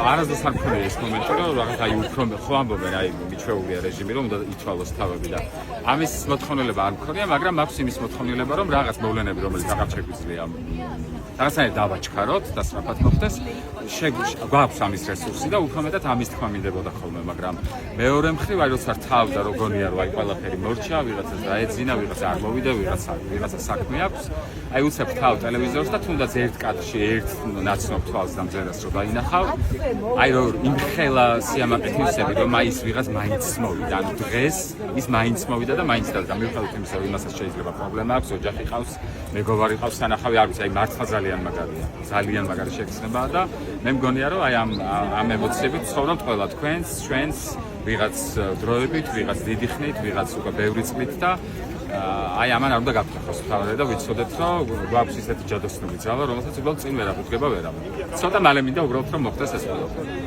არასდროს არ მქონია ეს მომენტი, რომ რაღაც აი უფრო ხო ამბობენ, აი მიჩვეულია რეჟიმი, რომ უნდა ითვალოს თავები და ამის მოთხოვნილება არ მქონია, მაგრამ მაქვს იმის მოთხოვნილება, რომ რაღაც მოვლენები, რომელიც აღარ შეგვიძლია რაღაცნაირად დავაჩქაროთ და სწრაფად მოხდეს, გვაქვს ამის რესურსი და უფრო მეტად ამის თქმა მინდებოდა ხოლმე, მაგრამ მეორე მხრივ აი როცა თავდა რო გონია, რომ აი ყველაფერი მორჩა, ვიღაცას დაეძინა, ვიღაცა არ მოვიდა, ვიღაცა საქმე აქვს, აი უცებ თავ ტელევიზორს და თუნდაც ერთ კადრში ერთ ნაცნობ თვალს დამძერას რო დაინახავ, აი რომ იმხელა სიამაყე თვისები, რომ აი ის ვიღაც მაინც მოვიდა, ანუ დღეს ის მაინც მოვიდა და მაინც და მიუხედავად იმისა, რომ იმასაც შეიძლება პრობლემა აქვს, ოჯახი ყავს, მეგობარი ყავს, სანახავი არ ვიცი, აი მართლა ძალიან მაგარია, ძალიან მაგარი შეგრძნებაა და მე მგონია, რომ აი ამ ემოციებით ცხოვრობთ ყველა ჩვენს ვიღაც დროებით, ვიღაც დიდი ხნით, ვიღაც უკვე ბევრი წლით და აი ამან არ უნდა გაფრთხოს თავი და ვიცოდეთ, რომ გვაქვს ისეთი ჯადოსნური ძალა, რომელსაც უბრალოდ წინ ვერ აღუდგება ვერავინ. ცოტა მალე მინდა უბრალოდ რომ მოხდეს ეს ყველაფერი.